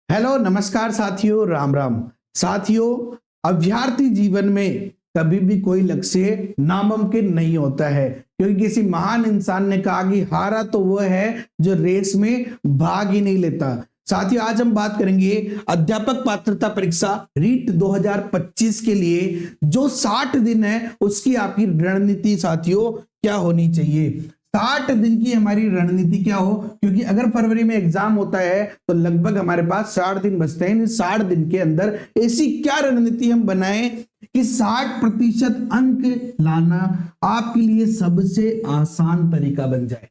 Hello नमस्कार साथियों, राम राम। साथियों, अभ्यर्थी जीवन में कभी भी कोई लक्ष्य नामुमकिन नहीं होता है, क्योंकि किसी महान इंसान ने कहा कि हारा तो वो है जो रेस में भाग ही नहीं लेता। साथियों, आज हम बात करेंगे अध्यापक पात्रता परीक्षा रीट 2025 के लिए जो 60 दिन है उसकी आपकी रणनीति साथियों क्या होनी चाहिए। 60 दिन की हमारी रणनीति क्या हो, क्योंकि अगर फरवरी में एग्जाम होता है तो लगभग हमारे पास 60 दिन बचते हैं। इन 60 दिन के अंदर ऐसी क्या रणनीति हम बनाएं कि 60% अंक लाना आपके लिए सबसे आसान तरीका बन जाए।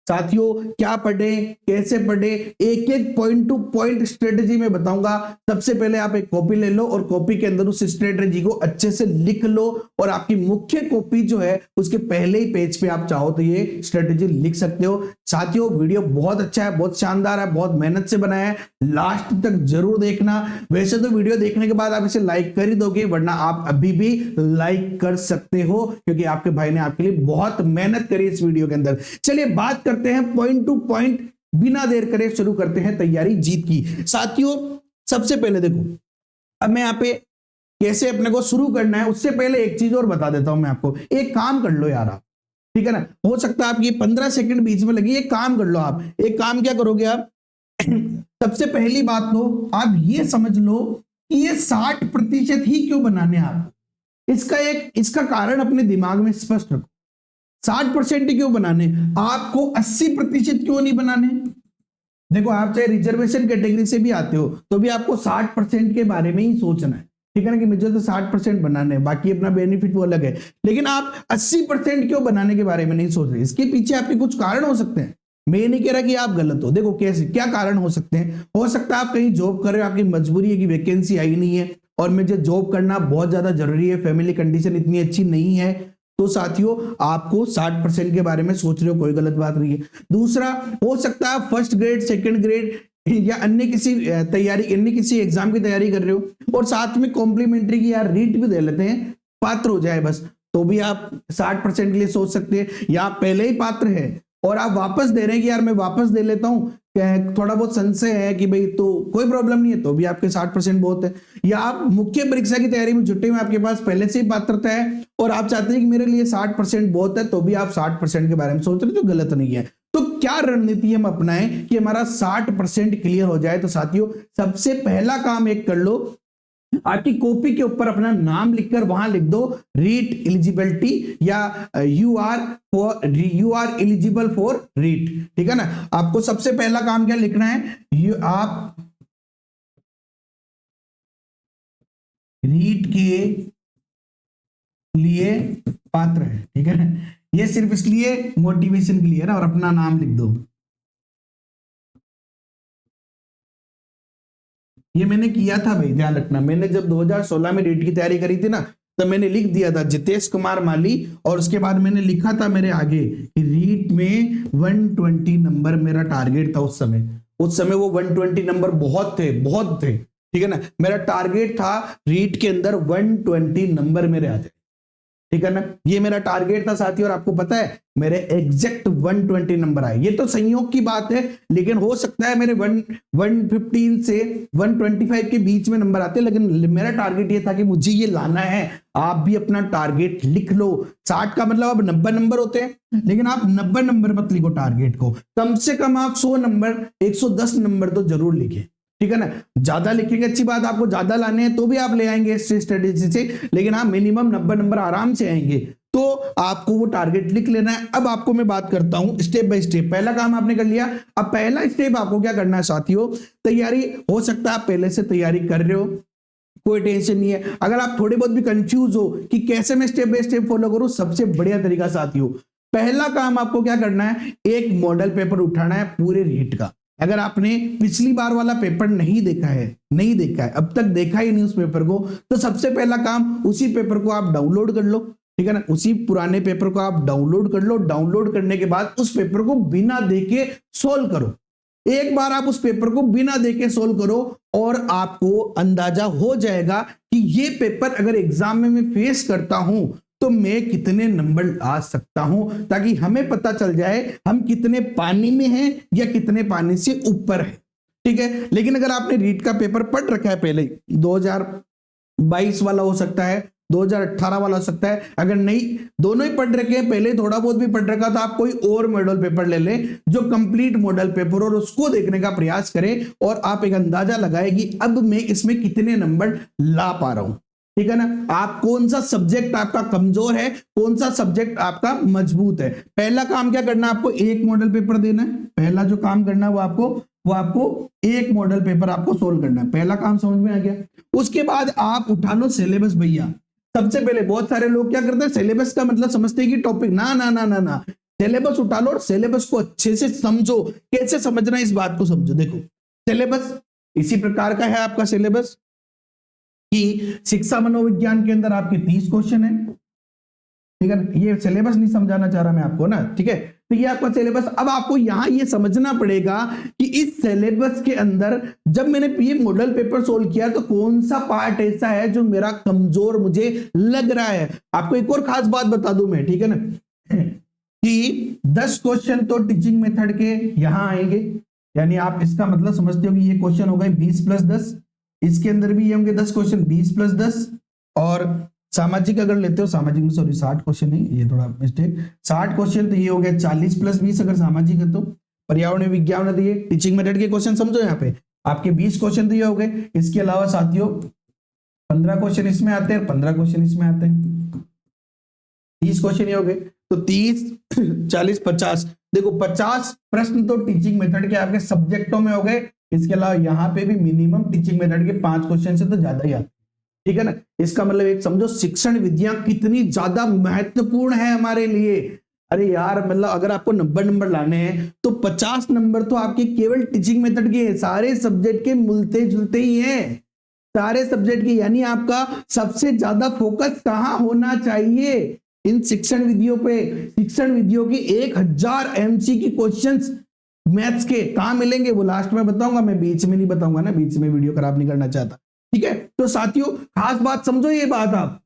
साथियों, क्या पढ़े, कैसे पढ़े, एक एक पॉइंट टू पॉइंट स्ट्रेटेजी में बताऊंगा। सबसे पहले आप एक कॉपी ले लो और कॉपी के अंदर उस स्ट्रेटेजी को अच्छे से लिख लो, और आपकी मुख्य कॉपी जो है उसके पहले ही पेज पे आप चाहो तो ये स्ट्रेटेजी लिख सकते हो। साथियों, वीडियो बहुत अच्छा है, बहुत शानदार है, बहुत मेहनत से बनाया है, लास्ट तक जरूर देखना। वैसे तो वीडियो देखने के बाद आप इसे लाइक कर ही दोगे, वरना आप अभी भी लाइक कर सकते हो, क्योंकि आपके भाई ने आपके लिए बहुत मेहनत करी इस वीडियो के अंदर। चलिए बात करते हैं पॉइंट टू पॉइंट, बिना देर करे शुरू करते हैं तैयारी जीत की। साथियों, सबसे पहले देखो, अब मैं यहाँ पे कैसे अपने को शुरू करना है उससे पहले एक चीज और बता देता हूं मैं आपको। एक काम कर लो यार आप, ठीक है ना, हो सकता है आपकी 15 सेकंड बीच में लगी, एक काम कर लो आप। एक काम क्या करोगे आप सबसे पहली बात तो आप ये समझ लो कि ये 60% ही क्यों बनाने हैं आप। इसका कारण अपने दिमाग में स्पष्ट रखो। 60% ही क्यों बनाने, आपको 80% क्यों नहीं बनाने। देखो, आप चाहे रिजर्वेशन कैटेगरी से भी आते हो तो भी आपको 60% के बारे में ही सोचना है, ठीक है ना, कि मुझे तो 60% बनाने हैं, बाकी अपना बेनिफिट वो अलग है। लेकिन आप 80% क्यों बनाने के बारे में नहीं सोच रहे। इसके पीछे आपके कुछ कारण हो सकते हैं, मैं ये नहीं कह रहा कि आप गलत हो। देखो कैसे क्या कारण हो सकते हैं। हो सकता है आप कहीं जॉब कर रहे हो, आपकी मजबूरी है कि वैकेंसी आई नहीं है और मुझे जॉब करना बहुत ज्यादा जरूरी है, फैमिली कंडीशन इतनी अच्छी नहीं है, तो साथियों आपको 60% के बारे में सोच रहे हो, कोई गलत बात नहीं है। दूसरा, हो सकता है फर्स्ट ग्रेड, सेकंड ग्रेड या अन्य किसी तैयारी, अन्य किसी एग्जाम की तैयारी कर रहे हो और साथ में कॉम्प्लीमेंट्री की यार रीट भी दे लेते हैं, पात्र हो जाए बस, तो भी आप 60% के लिए सोच सकते हैं। या पहले ही पात्र है और आप वापस दे रहे हैं कि यार मैं वापस दे लेता हूं, थोड़ा बहुत संशय है कि भाई, तो कोई प्रॉब्लम नहीं है, तो भी आपके 60% बहुत है। या आप मुख्य परीक्षा की तैयारी में जुटे हुए, आपके पास पहले से ही पात्रता है और आप चाहते हैं कि मेरे लिए 60% बहुत है, तो भी आप 60% के बारे में सोच रहे हैं, तो गलत नहीं है। तो क्या रणनीति हम अपनाएं कि हमारा 60% क्लियर हो जाए। तो साथियों, सबसे पहला काम एक कर लो, आपकी कॉपी के ऊपर अपना नाम लिखकर वहां लिख दो रीट एलिजिबिलिटी, या you are eligible for REET, ठीक है ना। आपको सबसे पहला काम क्या लिखना है, आप रीट के लिए पात्र है, ठीक है ना। ये सिर्फ इसलिए मोटिवेशन के लिए ना, और अपना नाम लिख दो। ये मैंने किया था भाई, ध्यान रखना, मैंने जब 2016 में रीट की तैयारी करी थी ना, तब मैंने लिख दिया था जितेश कुमार माली, और उसके बाद मैंने लिखा था मेरे आगे कि रीट में 120 नंबर मेरा टारगेट था। उस समय वो 120 नंबर बहुत थे, ठीक है ना। मेरा टारगेट था रीट के अंदर 120 नंबर मेरे आ जाए, ठीक है ना, ये मेरा टारगेट था साथी। और आपको पता है मेरे एग्जैक्ट 120 नंबर आए। ये तो संयोग की बात है, लेकिन हो सकता है मेरे 115 से 125 के बीच में नंबर आते, लेकिन मेरा टारगेट ये था कि मुझे ये लाना है। आप भी अपना टारगेट लिख लो। 60 का मतलब अब 90 नंबर होते हैं, लेकिन आप 90 नंबर मत लिखो टारगेट को, कम से कम आप 100 नंबर, 110 नंबर तो जरूर लिखे, ठीक है ना। ज्यादा लिखेंगे अच्छी बात, आपको ज्यादा लाने हैं तो भी आप ले आएंगे इस स्ट्रेटेजी से, लेकिन आप मिनिमम 90 नंबर आराम से आएंगे, तो आपको वो टारगेट लिख लेना है। अब आपको मैं बात करता हूं स्टेप बाय स्टेप। पहला काम आपने कर लिया, अब पहला स्टेप आपको क्या करना है साथियों, तैयारी। हो सकता है आप पहले से तैयारी कर रहे हो, कोई टेंशन नहीं है। अगर आप थोड़े बहुत भी कंफ्यूज हो कि कैसे मैं स्टेप बाय स्टेप फॉलो करूं, सबसे बढ़िया तरीका साथियों, पहला काम आपको क्या करना है, एक मॉडल पेपर उठाना है पूरे रीट का। अगर आपने पिछली बार वाला पेपर नहीं देखा है, अब तक देखा ही नहीं उस पेपर को, तो सबसे पहला काम उसी पेपर को आप डाउनलोड कर लो, ठीक है ना। उसी पुराने पेपर को आप डाउनलोड कर लो। डाउनलोड करने के बाद उस पेपर को बिना देखे सोल्व करो। एक बार आप उस पेपर को बिना देखे सोल्व करो और आपको अंदाजा हो जाएगा कि ये पेपर अगर एग्जाम में मैं फेस करता हूं तो मैं कितने नंबर ला सकता हूं, ताकि हमें पता चल जाए हम कितने पानी में हैं या कितने पानी से ऊपर है। ठीक है। लेकिन अगर आपने रीट का पेपर पढ़ रखा है पहले, 2022 वाला हो सकता है, 2018 वाला हो सकता है, अगर नहीं दोनों ही पढ़ रखे हैं पहले, थोड़ा बहुत भी पढ़ रखा, तो आप कोई और मॉडल पेपर ले लें जो कंप्लीट मॉडल पेपर, और उसको देखने का प्रयास करें और आप एक अंदाजा लगाए कि अब मैं इसमें कितने नंबर ला पा रहा हूं। ठीक है ना। आप कौन सा सब्जेक्ट आपका कमजोर है, कौन सा सब्जेक्ट आपका मजबूत है। पहला काम क्या करना है आपको, एक मॉडल पेपर देना है। पहला जो काम करना है वो आपको एक मॉडल पेपर आपको सोल्व करना है। पहला काम समझ में आ गया। उसके बाद आप उठा लो सिलेबस भैया। सबसे पहले बहुत सारे लोग क्या करते हैं, सिलेबस का मतलब समझते हैं कि टॉपिक, ना ना ना ना ना, सिलेबस उठा लो और सिलेबस को अच्छे से समझो। कैसे समझना है इस बात को समझो। देखो सिलेबस इसी प्रकार का है आपका सिलेबस कि शिक्षा मनोविज्ञान के अंदर आपके 30 क्वेश्चन है। ठीक है, ये सिलेबस नहीं समझाना चाह रहा मैं आपको ना। ठीक है, तो ये आपका सिलेबस। अब आपको यहां ये समझना पड़ेगा कि इस सिलेबस के अंदर जब मैंने ये मॉडल पेपर सोल्व किया तो कौन सा पार्ट ऐसा है जो मेरा कमजोर मुझे लग रहा है। आपको एक और खास बात बता दूं मैं, ठीक है ना, कि 10 क्वेश्चन तो टीचिंग मेथड के यहां आएंगे, यानी आप इसका मतलब समझते हो कि ये क्वेश्चन हो गए 20 + 10, इसके अंदर भी ये होंगे 10 क्वेश्चन, 20 + 10, और सामाजिक अगर लेते हो, सामाजिक में सॉरी 60 क्वेश्चन है, ये थोड़ा मिस्टेक, 60 क्वेश्चन, तो ये हो गया 40 + 20 अगर सामाजिक है तो। पर्यावरण विज्ञान है तो ये टीचिंग मेथड के क्वेश्चन समझो, यहाँ पे आपके 20 क्वेश्चन तो ये हो गए। इसके अलावा साथियों 15 क्वेश्चन इसमें आते हैं, 15 क्वेश्चन इसमें आते हैं, 30 क्वेश्चन ये हो गए। तो 30 40 50, देखो 50 प्रश्न तो टीचिंग मेथड के आपके सब्जेक्टों में हो गए। इसके अलावा यहाँ पे भी मिनिमम टीचिंग मेथड के 5 क्वेश्चन से तो ज्यादा ही आते। ठीक है ना। इसका मतलब एक समझो शिक्षण विधियां कितनी ज्यादा महत्वपूर्ण है हमारे लिए। अरे यार मतलब अगर आपको नंबर लाने हैं तो 50 नंबर तो आपके केवल टीचिंग मेथड के हैं, सारे सब्जेक्ट के मिलते जुलते ही हैं, सारे सब्जेक्ट के। यानी आपका सबसे ज्यादा फोकस कहां होना चाहिए, इन शिक्षण विधियों पे। शिक्षण विधियों की 1000 एमसीक्यू क्वेश्चंस मैथ्स के कहां मिलेंगे वो लास्ट में बताऊंगा, मैं बीच में नहीं बताऊंगा ना, बीच में वीडियो खराब नहीं करना चाहता। ठीक है, तो साथियों खास बात समझो ये बात आप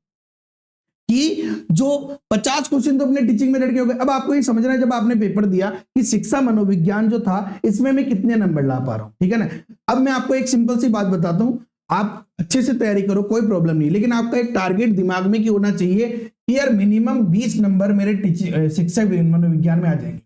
कि जो 50 क्वेश्चन तो अपने टीचिंग मेथड के हो गए। अब आपको ये समझना है जब आपने पेपर दिया कि शिक्षा मनोविज्ञान जो था इसमें मैं कितने नंबर ला पा रहा हूं। ठीक है ना। अब मैं आपको एक सिंपल सी बात बताता हूं, आप अच्छे से तैयारी करो, कोई प्रॉब्लम नहीं, लेकिन आपका एक टारगेट दिमाग में कि होना चाहिए कि यार मिनिमम 20 नंबर मेरे शिक्षा मनोविज्ञान में आ जाएंगे।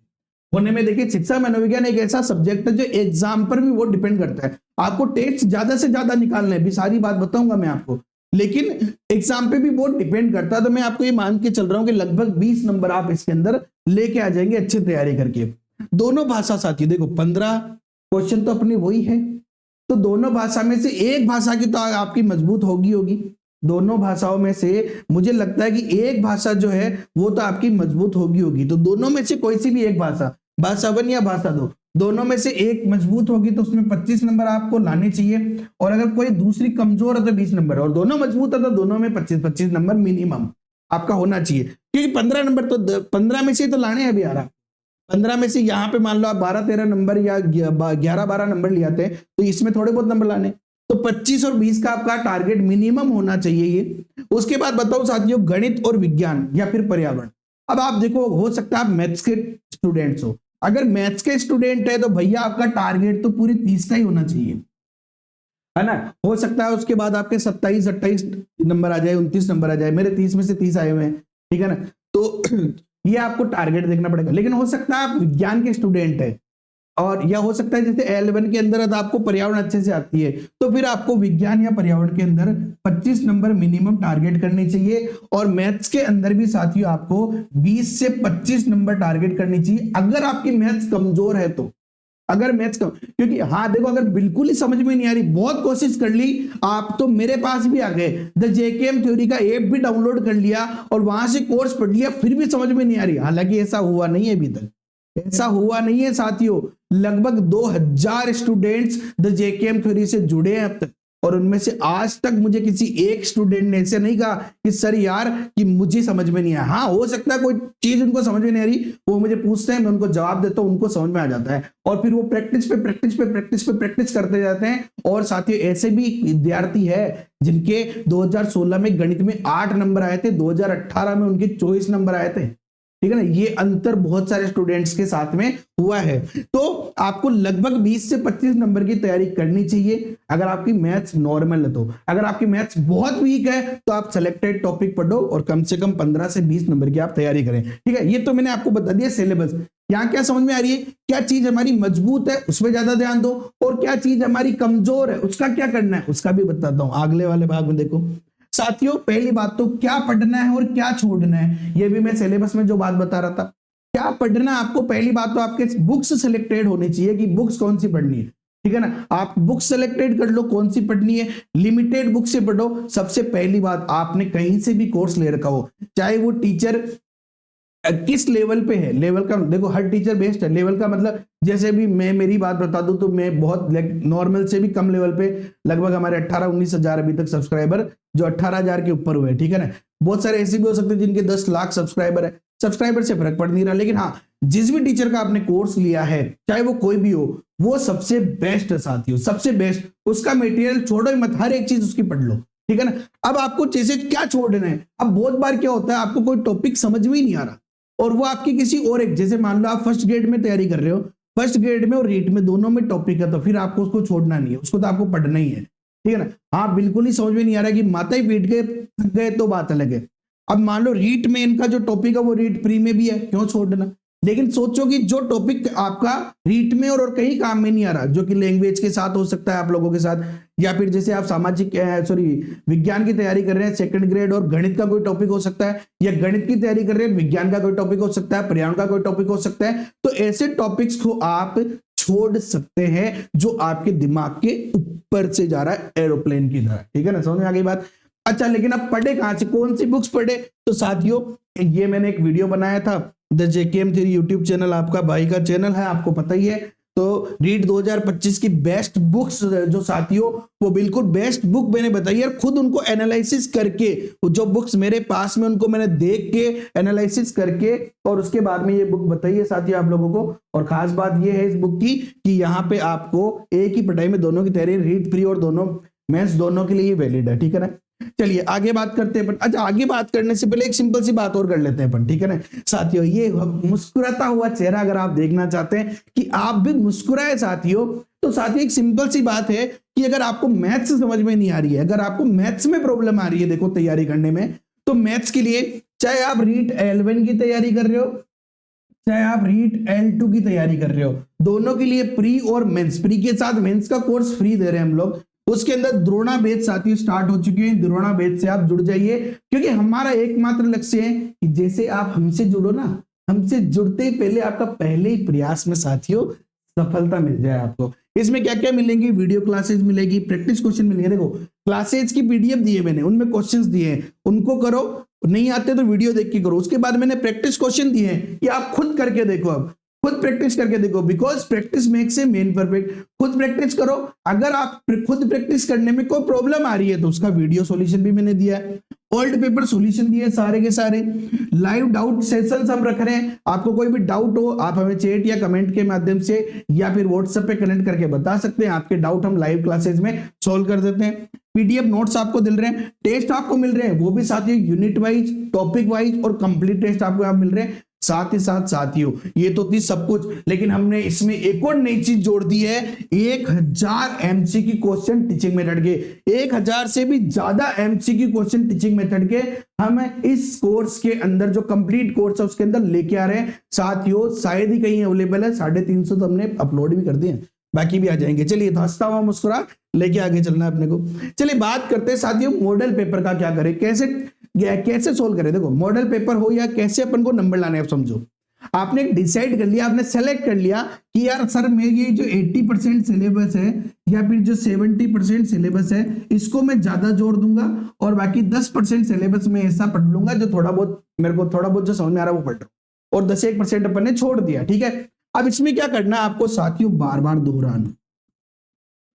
होने में देखिए शिक्षा मनोविज्ञान एक ऐसा सब्जेक्ट है जो एग्जाम पर भी वो डिपेंड करता है। आपको टेस्ट ज्यादा से ज्यादा निकालना है, भी सारी बात बताऊंगा मैं आपको, लेकिन एग्जाम पे भी बहुत डिपेंड करता है। तो मैं आपको ये मान के चल रहा हूं कि लगभग 20 नंबर आप इसके अंदर लेके आ जाएंगे अच्छी तैयारी करके। दोनों भाषा साथियों देखो 15 क्वेश्चन तो अपनी वही है, तो दोनों भाषा में से एक भाषा की तो आपकी मजबूत होगी। दोनों भाषाओं में से मुझे लगता है कि एक भाषा जो है वो तो आपकी मजबूत होगी। तो दोनों में से कोई सी भी एक भाषा 1 या भाषा 2, दोनों में से एक मजबूत होगी तो उसमें 25 नंबर आपको लाने चाहिए। और अगर कोई दूसरी कमजोर है तो 20 नंबर, और दोनों मजबूत है तो दोनों में 25-25 नंबर मिनिमम आपका होना चाहिए। क्योंकि 15 नंबर तो 15 में से तो लाने हैं अभी यार। 15 में से यहाँ पे मान लो आप 12-13 नंबर या 11-12 नंबर ले आते हैं तो इसमें थोड़े बहुत नंबर लाने, तो 25 और 20 का आपका टारगेट मिनिमम होना चाहिए ये। उसके बाद बताओ साथियों गणित और विज्ञान या फिर पर्यावरण। अब आप देखो हो सकता है आप मैथ्स के स्टूडेंट्स हो, अगर मैथ्स के स्टूडेंट है तो भैया आपका टारगेट तो पूरी 30 का ही होना चाहिए, है ना। हो सकता है उसके बाद आपके 27-28 नंबर आ जाए, 29 नंबर आ जाए, मेरे 30 में से 30 आए हुए हैं। ठीक है ना, तो ये आपको टारगेट देखना पड़ेगा। लेकिन हो सकता है आप विज्ञान के स्टूडेंट है, और या हो सकता है जैसे L1 के अंदर तो आपको पर्यावरण अच्छे से आती है, तो फिर आपको विज्ञान या पर्यावरण के अंदर 25 नंबर मिनिमम टारगेट करने चाहिए। और मैथ्स के अंदर भी साथियों आपको 20 से 25 नंबर टारगेट करनी चाहिए अगर आपकी मैथ्स कमजोर है तो। अगर मैथ्स कम, क्योंकि हाँ देखो अगर बिल्कुल ही समझ में नहीं आ रही, बहुत कोशिश कर ली आप तो मेरे पास भी आ गए, द जेकेएम थ्योरी का ऐप भी डाउनलोड कर लिया और वहां से कोर्स पढ़ लिया, फिर भी समझ में नहीं आ रही। हालांकि ऐसा हुआ नहीं है अभी तक, ऐसा हुआ नहीं है साथियों। लगभग 2000 स्टूडेंट्स द जेकेएम थ्योरी से जुड़े हैं अब तक, और उनमें से आज तक मुझे किसी एक स्टूडेंट ने ऐसे नहीं कहा कि सर यार कि मुझे समझ में नहीं आया। हाँ हो सकता है कोई चीज उनको समझ में नहीं आ रही, वो मुझे पूछते हैं, मैं उनको जवाब देता हूं, उनको समझ में आ जाता है, और फिर वो प्रैक्टिस करते जाते हैं। और साथियों ऐसे भी विद्यार्थी है जिनके 2016 में गणित में 8 नंबर आए थे, 2018 में उनके 24 नंबर आए थे। ठीक है ना। ये अंतर बहुत सारे स्टूडेंट्स के साथ में हुआ है। तो आपको लगभग 20 से 25 नंबर की तैयारी करनी चाहिए अगर आपकी मैथ्स नॉर्मल है। तो अगर आपकी मैथ्स बहुत वीक है तो आप सेलेक्टेड टॉपिक पढ़ो और कम से कम 15 से 20 नंबर की आप तैयारी करें, ठीक है। ये तो मैंने आपको बता दिया सिलेबस। यहाँ क्या समझ में आ रही है, क्या चीज हमारी मजबूत है उसमें ज्यादा ध्यान दो, और क्या चीज हमारी कमजोर है उसका क्या करना है उसका भी बताता हूं अगले वाले भाग में। देखो साथियों, पहली बात तो क्या पढ़ना है और क्या छोड़ना है, ये भी मैं सिलेबस में जो बात बता रहा था। क्या पढ़ना है आपको, पहली बात तो आपके बुक्स सिलेक्टेड होनी चाहिए कि बुक्स कौन सी पढ़नी है, ठीक है ना। आप बुक्स सिलेक्टेड कर लो कौन सी पढ़नी है, लिमिटेड बुक से पढ़ो। सबसे पहली बात, आपने कहीं से भी कोर्स ले रखा हो, चाहे वो टीचर किस लेवल पे है, लेवल का देखो हर टीचर बेस्ट है। लेवल का मतलब जैसे भी मैं मेरी बात बता दूं तो मैं बहुत नॉर्मल से भी कम लेवल पे, लगभग हमारे 18-19 हजार अभी तक सब्सक्राइबर जो 18,000 के ऊपर हुए, ठीक है ना। बहुत सारे ऐसे भी हो सकते हैं जिनके 10 लाख सब्सक्राइबर है, सब्सक्राइबर से फर्क पड़ नहीं रहा। लेकिन हाँ, जिस भी टीचर का आपने कोर्स लिया है चाहे वो कोई भी हो, वो सबसे बेस्ट है साथियों, सबसे बेस्ट। उसका मटेरियल छोड़ो मत, हर एक चीज उसकी पढ़ लो, ठीक है ना। अब आपको जैसे क्या छोड़ना है, अब बहुत बार क्या होता है आपको कोई टॉपिक समझ में ही नहीं आ रहा और वो आपकी किसी और एक, जैसे मान लो आप फर्स्ट ग्रेड में तैयारी कर रहे हो, फर्स्ट ग्रेड में और रीट में दोनों में टॉपिक है, तो फिर आपको उसको छोड़ना नहीं है, उसको तो आपको पढ़ना ही है, ठीक है ना। हाँ बिल्कुल ही समझ में नहीं आ रहा कि माता ही पीट गए थक गए तो बात अलग है। अब मान लो रीट में इनका जो टॉपिक है वो रीट प्री में भी है, क्यों छोड़ना। लेकिन सोचो कि जो टॉपिक आपका रीट में और कहीं काम में नहीं आ रहा, जो कि लैंग्वेज के साथ हो सकता है आप लोगों के साथ, या फिर जैसे आप सामाजिक विज्ञान की तैयारी कर रहे हैं सेकंड ग्रेड और गणित का कोई टॉपिक हो सकता है, या गणित की तैयारी कर रहे हैं विज्ञान का कोई टॉपिक हो सकता है, पर्यावरण का कोई टॉपिक हो सकता है। तो ऐसे टॉपिक्स को आप छोड़ सकते हैं जो आपके दिमाग के ऊपर से जा रहा है एरोप्लेन की तरह, ठीक है ना। समझ में आ गई बात। अच्छा, लेकिन अब पढ़े कहां से, कौन सी बुक्स पढ़े। तो साथियों ये मैंने एक वीडियो बनाया था, the JKM theory YouTube channel आपका भाई का चैनल है, आपको पता ही है। तो रीड 2025 की बेस्ट बुक्स जो साथियों, वो बिल्कुल बेस्ट बुक मैंने बताई है, खुद उनको एनालिसिस करके, जो बुक्स मेरे पास में उनको मैंने देख के एनालिसिस करके और उसके बाद में ये बुक बताई है साथियों आप लोगों को। और खास बात ये है इस बुक की कि यहाँ पे आपको एक ही पढ़ाई में दोनों की तैयारी, रीड प्री और दोनों मेंस दोनों के लिए वैलिड है, ठीक है ना। चलिए आगे बात करते हैं। अच्छा, आगे बात करने से पहले एक सिंपल सी बात और कर लेते हैं अपन, ठीक है ना साथियों। ये मुस्कुराता हुआ चेहरा अगर आप देखना चाहते हैं कि आप भी मुस्कुराए साथियों, तो साथियों एक सिंपल सी बात है कि अगर आपको मैथ्स समझ में नहीं आ रही है, अगर आपको मैथ्स में प्रॉब्लम आ रही है देखो तैयारी करने में, तो मैथ्स के लिए चाहे आप रीट L1 की तैयारी कर रहे हो, चाहे आप रीट L2 की तैयारी कर रहे हो, दोनों के लिए प्री और मेंस, प्री के साथ मेंस का कोर्स फ्री दे रहे हैं हम लोग। उसके अंदर द्रोणा बैच साथियों स्टार्ट हो चुके हैं, द्रोणा बैच से आप जुड़ जाइए, क्योंकि हमारा एकमात्र लक्ष्य है कि जैसे आप हमसे जुड़ो ना, हमसे जुड़ते ही पहले आपका पहले ही प्रयास में साथियों सफलता मिल जाए आपको। इसमें क्या क्या मिलेंगी, वीडियो क्लासेस मिलेगी, प्रैक्टिस क्वेश्चन मिलेंगे। देखो क्लासेस की पीडीएफ दिए मैंने, उनमें क्वेश्चंस दिए हैं, उनको करो, नहीं आते तो वीडियो देख के करो। उसके बाद मैंने प्रैक्टिस क्वेश्चन दिए हैं कि आप खुद करके देखो, अब खुद प्रैक्टिस करके देखो, because practice makes a man perfect. खुद प्रैक्टिस करो, अगर आप खुद प्रैक्टिस करने में कोई प्रॉब्लम आ रही है तो उसका वीडियो सॉल्यूशन भी मैंने दिया है, ओल्ड पेपर सॉल्यूशन दिए सारे के सारे, लाइव डाउट सेशंस हम रख रहे हैं। आपको कोई भी डाउट हो आप हमें चैट या कमेंट के माध्यम से या फिर व्हाट्सएप पे कनेक्ट करके बता सकते हैं, आपके डाउट हम लाइव क्लासेस में सॉल्व कर देते हैं। पीडीएफ नोट्स आपको मिल रहे हैं, टेस्ट आपको मिल रहे हैं, वो भी साथियों यूनिट वाइज, टॉपिक वाइज और कंप्लीट टेस्ट आपको यहाँ मिल रहे हैं। साथ ही साथ साथियों ये तो थी सब कुछ, लेकिन हमने इसमें एक और नई चीज जोड़ दी है, 1000 एमसीक्यू क्वेश्चन टीचिंग मेथड के, 1000 से भी ज्यादा एमसीक्यू क्वेश्चन टीचिंग मेथड के हम इस कोर्स के अंदर, जो कंप्लीट कोर्स है उसके अंदर लेके आ रहे हैं साथियों। शायद ही कहीं अवेलेबल है, 350 तो हमने अपलोड भी कर दिए, बाकी भी आ जाएंगे। चलिए तो हंसता हुआ मुस्कुरा लेके आगे चलना है अपने को। चलिए बात करते हैं साथियों मॉडल पेपर का क्या करें, कैसे सोल्व करें। देखो मॉडल पेपर हो या कैसे अपन को नंबर लाने, आप समझो आपने डिसाइड कर लिया, आपने सेलेक्ट कर लिया कि यार सर मैं ये जो 80% सिलेबस है या फिर जो 70% सिलेबस है इसको मैं ज्यादा जोड़ दूंगा और बाकी 10% सिलेबस में ऐसा पढ़ लूंगा जो थोड़ा बहुत मेरे को थोड़ा बहुत जो समझ में आ रहा है वो पढ़ रहा हूं, और 10-1% अपन ने छोड़ दिया, ठीक है। अब इसमें क्या करना है आपको साथियों, बार बार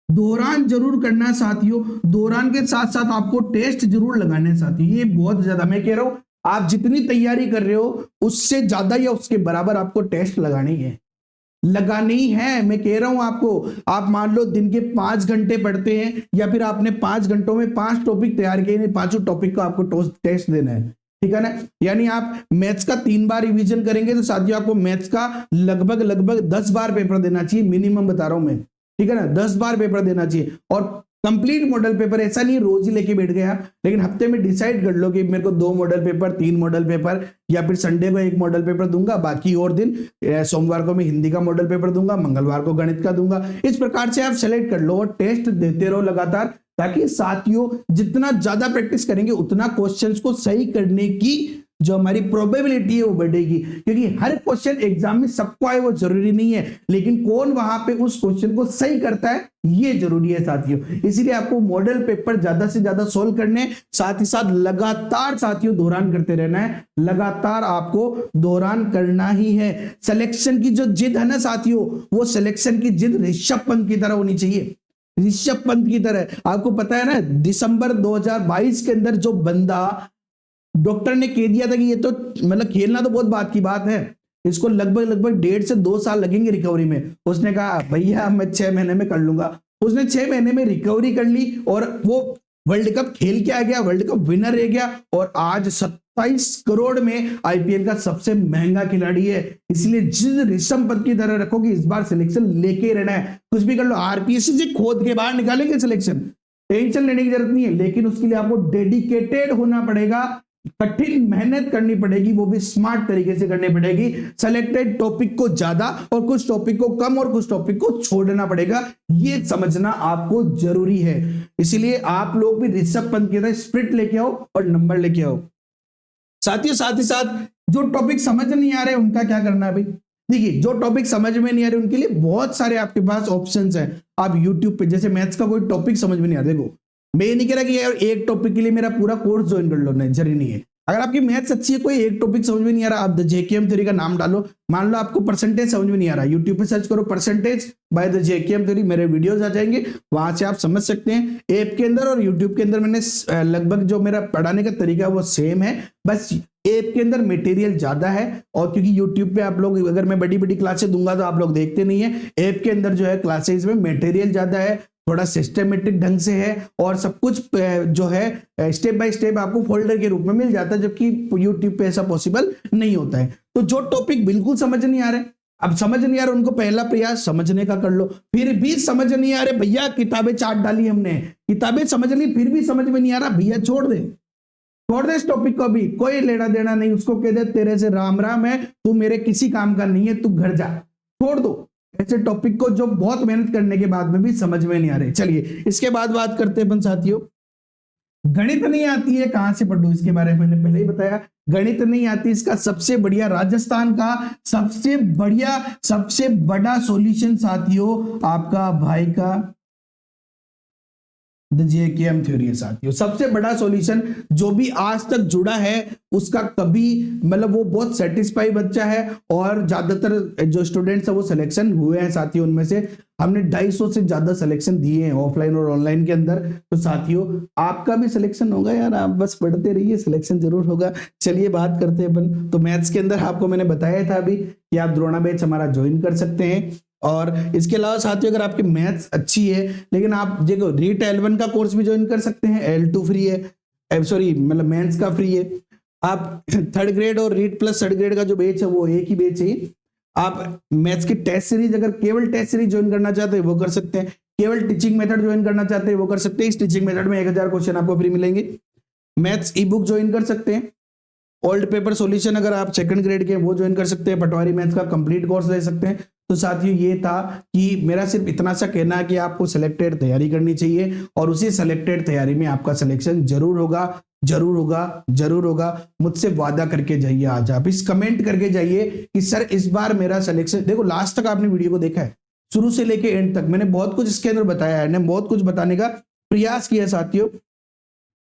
दोहरान जरूर करना है साथियों। दोहरान के साथ साथ आपको टेस्ट जरूर लगाने हैं साथियों, ये बहुत ज्यादा, मैं कह रहा हूं आप जितनी तैयारी कर रहे हो उससे ज्यादा या उसके बराबर आपको टेस्ट लगानी है, मैं कह रहा हूं आपको। आप मान लो दिन के 5 घंटे पढ़ते हैं या फिर आपने 5 घंटों में 5 टॉपिक तैयार किए, 5 टॉपिक का आपको टेस्ट देना है, ठीक है ना। यानी आप मैथ्स का 3 बार रिवीजन करेंगे तो साथियों आपको मैथ्स का लगभग 10 बार पेपर देना चाहिए, मिनिमम बता रहा हूं मैं, ठीक है ना, 10 बार पेपर देना चाहिए। और कंप्लीट मॉडल पेपर ऐसा नहीं रोज ही लेके बैठ गया, लेकिन हफ्ते में डिसाइड कर लो कि मेरे को 2 मॉडल पेपर, 3 मॉडल पेपर, या फिर संडे को 1 मॉडल पेपर दूंगा, बाकी और दिन सोमवार को मैं हिंदी का मॉडल पेपर दूंगा, मंगलवार को गणित का दूंगा। इस प्रकार से आप सेलेक्ट कर लो और टेस्ट देते रहो लगातार, ताकि साथियों जितना ज्यादा प्रैक्टिस करेंगे उतना क्वेश्चंस को सही करने की जो हमारी प्रोबेबिलिटी है वो बढ़ेगी। क्योंकि हर क्वेश्चन एग्जाम में सबको आए वो जरूरी नहीं है, लेकिन कौन वहां पे उस क्वेश्चन को सही करता है ये जरूरी है साथियों। इसीलिए आपको मॉडल पेपर ज्यादा से ज्यादा सोल्व करने, साथ ही साथ लगातार साथियों दोहरान करते रहना है, लगातार आपको दोहरान करना ही है। सिलेक्शन की जो जिद है ना साथियों, वो सिलेक्शन की जिद ऋषभ पंत की तरह होनी चाहिए, ऋषभ पंत की तरह। आपको पता है ना, दिसंबर 2022 के अंदर जो बंदा डॉक्टर ने कह दिया था कि ये तो मतलब खेलना तो बहुत बात की बात है, इसको लगभग 1.5 से 2 साल लगेंगे रिकवरी में, उसने कहा भैया मैं 6 महीने में कर लूंगा। उसने 6 महीने में रिकवरी कर ली और वो वर्ल्ड कप खेल के आ गया, वर्ल्ड कप विनर रह गया, और आज 27 करोड़ में आईपीएल का सबसे महंगा खिलाड़ी है। इसलिए जिस ऋषभ पंत की तरह रखो कि इस बार सिलेक्शन लेके रहना है, कुछ भी कर लो, आरपीएससी से खोद के बाहर निकालेंगे सिलेक्शन, टेंशन लेने की जरूरत नहीं है। लेकिन उसके लिए आपको डेडिकेटेड होना पड़ेगा, कठिन मेहनत करनी पड़ेगी, वो भी स्मार्ट तरीके से करनी पड़ेगी। सेलेक्टेड टॉपिक को ज्यादा और कुछ टॉपिक को कम और कुछ टॉपिक को छोड़ना पड़ेगा, ये समझना आपको जरूरी है। इसीलिए आप लोग भी ऋषभ पंत की तरह स्प्रिट लेके आओ और नंबर लेके आओ साथियों। साथ ही साथ जो टॉपिक समझ नहीं आ रहे उनका क्या करना है भाई, देखिए जो टॉपिक समझ में नहीं आ रहे उनके लिए बहुत सारे आपके पास ऑप्शंस हैं। आप यूट्यूब पे जैसे मैथ्स का कोई टॉपिक समझ में नहीं आ रहा, देखो मैं ये नहीं कह रहा कि यार एक टॉपिक के लिए मेरा पूरा कोर्स ज्वाइन कर लो, नहीं जरूरी नहीं है। अगर आपकी मैथ्स अच्छी है, कोई एक टॉपिक समझ में नहीं आ रहा, आप द जेकेएम थ्योरी का नाम डालो, मान लो आपको परसेंटेज समझ में नहीं आ रहा, यूट्यूब पे सर्च करो percentage by the JKM theory, मेरे वीडियोस आ जाएंगे, वहां से आप समझ सकते हैं। ऐप के अंदर और यूट्यूब के अंदर मैंने लगभग जो मेरा पढ़ाने का तरीका वो सेम है, बस ऐप के अंदर मटेरियल ज्यादा है। और क्योंकि यूट्यूब पे आप लोग अगर मैं बड़ी क्लासेस दूंगा तो आप लोग देखते नहीं है, ऐप के अंदर जो है क्लासेस में मटेरियल ज्यादा है, थोड़ा सिस्टमेटिक ढंग से है, और सब कुछ जो है स्टेप बाय स्टेप आपको फोल्डर के रूप में मिल जाता है, जबकि यूट्यूब पे ऐसा पॉसिबल नहीं होता है। तो जो टॉपिक बिल्कुल समझ नहीं आ रहे, अब समझ नहीं आ रहा, उनको पहला प्रयास समझने का कर लो। फिर भी समझ नहीं आ रहे भैया, किताबें चाट डाली हमने, किताबें समझ ली, फिर भी समझ में नहीं आ रहा भैया, छोड़ दे इस टॉपिक को, भी कोई लेना देना नहीं, उसको कह दे तेरे से राम राम है, तू मेरे किसी काम का नहीं है, तू घर जा, छोड़ दो ऐसे टॉपिक को जो बहुत मेहनत करने के बाद में भी समझ में नहीं आ रहे। चलिए इसके बाद बात करते हैं अपन साथियों, गणित नहीं आती है कहां से पढ़ो, इसके बारे में मैंने पहले ही बताया, गणित नहीं आती, इसका सबसे बढ़िया राजस्थान का सबसे बड़ा सॉल्यूशन साथियों आपका भाई का द जेकेएम थ्योरी है साथियों। सबसे बड़ा सॉल्यूशन जो भी आज तक जुड़ा है उसका कभी मतलब वो बहुत सेटिस्फाई बच्चा है, और ज्यादातर जो स्टूडेंट्स है वो सिलेक्शन हुए हैं साथियों। उनमें से हमने 250 से ज्यादा सिलेक्शन दिए हैं ऑफलाइन और ऑनलाइन के अंदर। तो साथियों आपका भी सिलेक्शन होगा यार, आप बस पढ़ते रहिए, सिलेक्शन जरूर होगा। चलिए बात करते हैं अपन, तो मैथ्स के अंदर आपको मैंने बताया था अभी कि आप द्रोणा बैच हमारा ज्वाइन कर सकते हैं। और इसके अलावा साथियों अगर आपकी मैथ्स अच्छी है, लेकिन आप देखो रीट L1 का कोर्स भी ज्वाइन कर सकते हैं, L2 फ्री है, सॉरी मतलब मेंस का फ्री है। आप 3rd ग्रेड और रीट प्लस 3rd ग्रेड का जो बैच है वो एक ही बैच है। आप मैथ्स की टेस्ट सीरीज अगर केवल टेस्ट सीरीज ज्वाइन करना चाहते हैं वो कर सकते हैं, केवल टीचिंग मेथड ज्वाइन करना चाहते हैं वो कर सकते हैं। इस टीचिंग मेथड में 1000 क्वेश्चन आपको फ्री मिलेंगे। मैथ्स ई बुक ज्वाइन कर सकते हैं, ओल्ड पेपर सॉल्यूशन अगर आप 2nd ग्रेड के वो ज्वाइन कर सकते हैं, पटवारी मैथ्स का कंप्लीट कोर्स ले सकते हैं। तो साथियों ये था कि मेरा सिर्फ इतना सा कहना है कि आपको सिलेक्टेड तैयारी करनी चाहिए, और उसी सिलेक्टेड तैयारी में आपका सिलेक्शन जरूर होगा। मुझसे वादा करके जाइए, आज आप इस कमेंट करके जाइए कि सर इस बार मेरा सिलेक्शन। देखो लास्ट तक आपने वीडियो को देखा है, शुरू से लेके एंड तक मैंने बहुत कुछ इसके अंदर बताया है, बहुत कुछ बताने का प्रयास किया साथियों।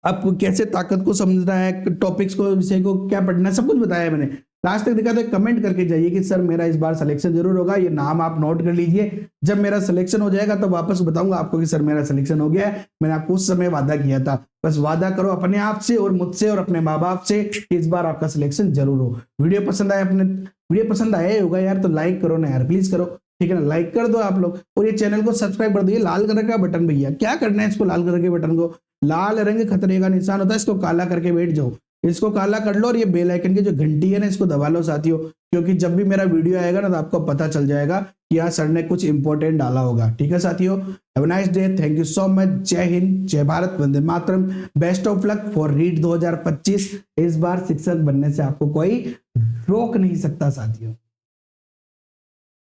आपको कैसे ताकत को समझना है, टॉपिक्स को, विषय को क्या पढ़ना है, सब कुछ बताया है मैंने। लास्ट तक देखा तो कमेंट करके जाइए कि सर मेरा इस बार सिलेक्शन जरूर होगा। ये नाम आप नोट कर लीजिए, जब मेरा सिलेक्शन हो जाएगा तो वापस बताऊंगा आपको कि सर मेरा सिलेक्शन हो गया है। मैंने आपको उस समय वादा किया था, बस वादा करो अपने आप से और मुझसे और अपने माँ बाप से कि इस बार आपका सिलेक्शन जरूर हो। वीडियो पसंद आया होगा यार, तो लाइक करो ना यार, प्लीज करो, ठीक है ना, लाइक कर दो आप लोग, और ये चैनल को सब्सक्राइब कर दो। लाल कलर का बटन भैया क्या करना है, इसको लाल कलर के बटन को, लाल रंग खतरे का निशान होता है, इसको काला करके बैठ जाओ। इसको काला कर लो और ये बेल आइकन की जो घंटी है ना इसको दबा लो साथियों, क्योंकि जब भी मेरा वीडियो आएगा ना तो आपको पता चल जाएगा कि यहाँ सर ने कुछ इंपॉर्टेंट डाला होगा। ठीक है साथियों, have a nice day, thank you so much, जय हिंद, जय भारत, वंदे मातरम, best of luck for REET 2025। इस बार शिक्षक बनने से आपको कोई रोक नहीं सकता साथियों।